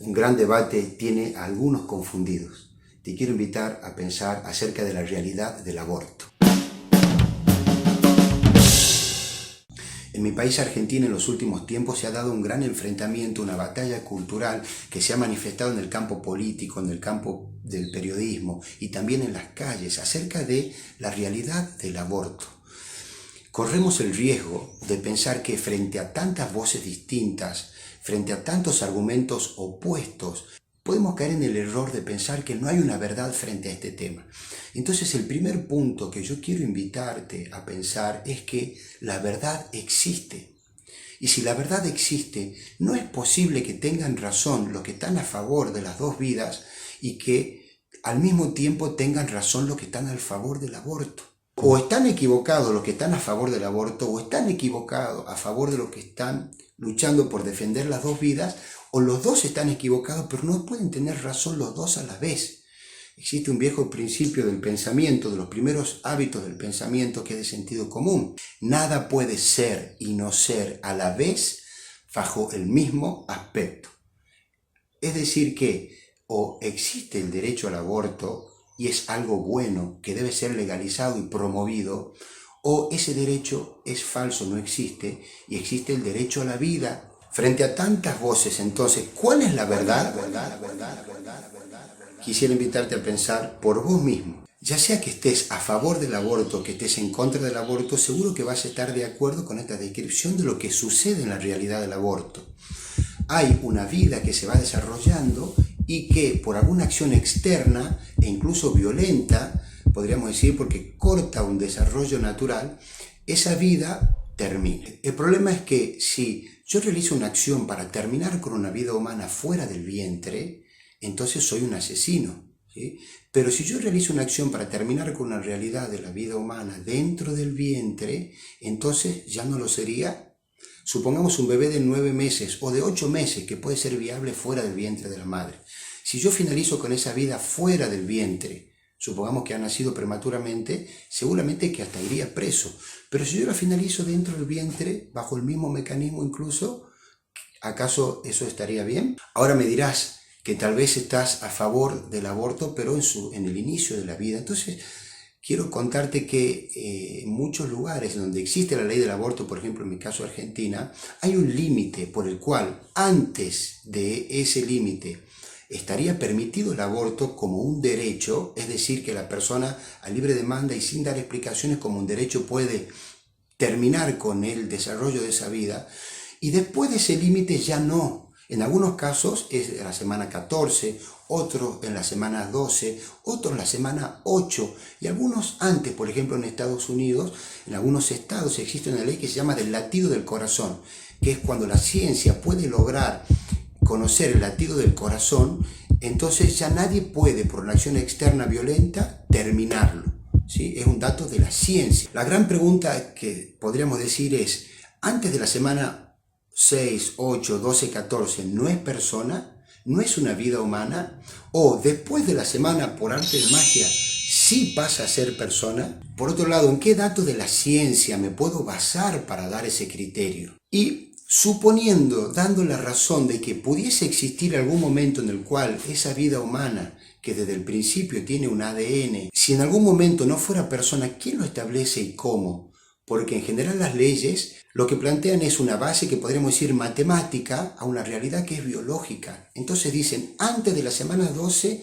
Un gran debate tiene a algunos confundidos. Te quiero invitar a pensar acerca de la realidad del aborto. En mi país, Argentina, en los últimos tiempos se ha dado un gran enfrentamiento, una batalla cultural que se ha manifestado en el campo político, en el campo del periodismo y también en las calles acerca de la realidad del aborto. Corremos el riesgo de pensar que frente a tantas voces distintas, frente a tantos argumentos opuestos, podemos caer en el error de pensar que no hay una verdad frente a este tema. Entonces, el primer punto que yo quiero invitarte a pensar es que la verdad existe. Y si la verdad existe, no es posible que tengan razón los que están a favor de las dos vidas y que al mismo tiempo tengan razón los que están a favor del aborto. O están equivocados los que están a favor del aborto, o están equivocados a favor de los que están luchando por defender las dos vidas, o los dos están equivocados, pero no pueden tener razón los dos a la vez. Existe un viejo principio del pensamiento, de los primeros hábitos del pensamiento, que es de sentido común. Nada puede ser y no ser a la vez bajo el mismo aspecto. Es decir que o existe el derecho al aborto y es algo bueno que debe ser legalizado y promovido, o ese derecho es falso, no existe, y existe el derecho a la vida. Frente a tantas voces, entonces, ¿cuál es la verdad? Quisiera invitarte a pensar por vos mismo. Ya sea que estés a favor del aborto, que estés en contra del aborto, seguro que vas a estar de acuerdo con esta descripción de lo que sucede en la realidad del aborto. Hay una vida que se va desarrollando y que por alguna acción externa e incluso violenta, podríamos decir, porque corta un desarrollo natural, esa vida termina. El problema es que si yo realizo una acción para terminar con una vida humana fuera del vientre, entonces soy un asesino, ¿sí? Pero si yo realizo una acción para terminar con la realidad de la vida humana dentro del vientre, entonces ya no lo sería. Supongamos un bebé de 9 meses o de 8 meses que puede ser viable fuera del vientre de la madre. Si yo finalizo con esa vida fuera del vientre, supongamos que ha nacido prematuramente, seguramente que hasta iría preso. Pero si yo la finalizo dentro del vientre, bajo el mismo mecanismo incluso, ¿acaso eso estaría bien? Ahora me dirás que tal vez estás a favor del aborto, pero en el inicio de la vida. Entonces, quiero contarte que en muchos lugares donde existe la ley del aborto, por ejemplo en mi caso Argentina, hay un límite por el cual antes de ese límite estaría permitido el aborto como un derecho, es decir, que la persona a libre demanda y sin dar explicaciones como un derecho puede terminar con el desarrollo de esa vida, y después de ese límite ya no. En algunos casos es en la semana 14, otros en la semana 12, otros en la semana 8 y algunos antes. Por ejemplo, en Estados Unidos, en algunos estados existe una ley que se llama del latido del corazón, que es cuando la ciencia puede lograr conocer el latido del corazón, entonces ya nadie puede, por una acción externa violenta, terminarlo, ¿sí? Es un dato de la ciencia. La gran pregunta que podríamos decir es, antes de la semana 6, 8, 12, 14, ¿no es persona? ¿No es una vida humana? ¿O después de la semana, por arte de magia, sí pasa a ser persona? Por otro lado, ¿en qué datos de la ciencia me puedo basar para dar ese criterio? Y suponiendo, dando la razón de que pudiese existir algún momento en el cual esa vida humana, que desde el principio tiene un ADN, si en algún momento no fuera persona, ¿quién lo establece y cómo? Porque en general las leyes lo que plantean es una base que podríamos decir matemática a una realidad que es biológica. Entonces dicen, antes de la semana 12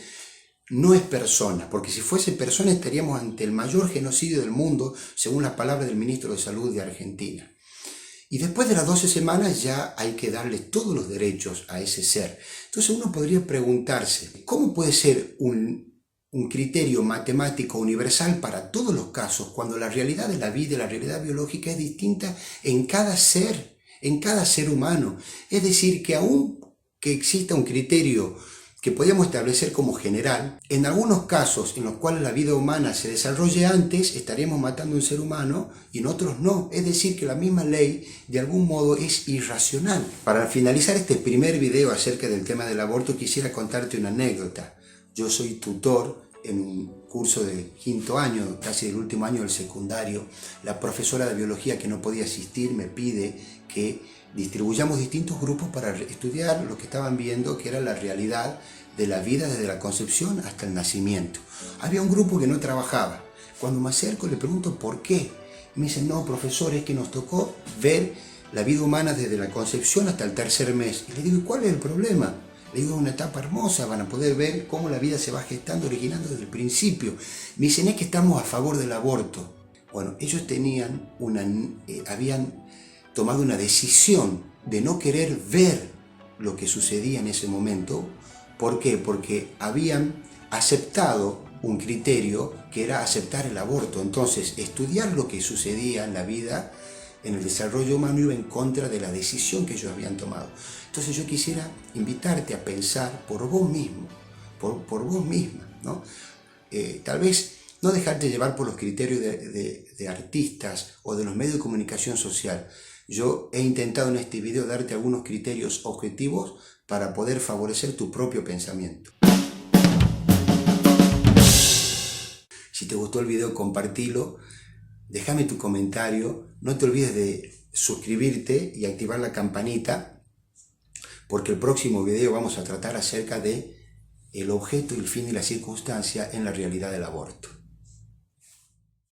no es persona, porque si fuese persona estaríamos ante el mayor genocidio del mundo, según las palabras del ministro de Salud de Argentina. Y después de las 12 semanas ya hay que darle todos los derechos a ese ser. Entonces uno podría preguntarse, ¿cómo puede ser un criterio matemático universal para todos los casos cuando la realidad de la vida y la realidad biológica es distinta en cada ser humano? Es decir, que aun que exista un criterio que podríamos establecer como general, en algunos casos en los cuales la vida humana se desarrolle antes, estaríamos matando a un ser humano y en otros no. Es decir, que la misma ley de algún modo es irracional. Para finalizar este primer video acerca del tema del aborto, quisiera contarte una anécdota. Yo soy tutor en un curso de 5º año, casi del último año del secundario. La profesora de biología que no podía asistir me pide que distribuyamos distintos grupos para estudiar lo que estaban viendo que era la realidad de la vida desde la concepción hasta el nacimiento. Había un grupo que no trabajaba. Cuando me acerco le pregunto por qué. Me dicen, no, profesor, es que nos tocó ver la vida humana desde la concepción hasta el tercer mes. Y le digo, ¿y cuál es el problema? Le digo, es una etapa hermosa, van a poder ver cómo la vida se va gestando, originando desde el principio. Me dicen, es que estamos a favor del aborto. Bueno, ellos habían tomado una decisión de no querer ver lo que sucedía en ese momento. ¿Por qué? Porque habían aceptado un criterio que era aceptar el aborto. Entonces, estudiar lo que sucedía en la vida, en el desarrollo humano, iba en contra de la decisión que ellos habían tomado. Entonces yo quisiera invitarte a pensar por vos mismo, por vos misma, ¿no? Tal vez no dejarte llevar por los criterios de artistas o de los medios de comunicación social. Yo he intentado en este video darte algunos criterios objetivos para poder favorecer tu propio pensamiento. Si te gustó el video, compartilo, déjame tu comentario, no te olvides de suscribirte y activar la campanita, porque el próximo video vamos a tratar acerca de el objeto, el fin y la circunstancia en la realidad del aborto.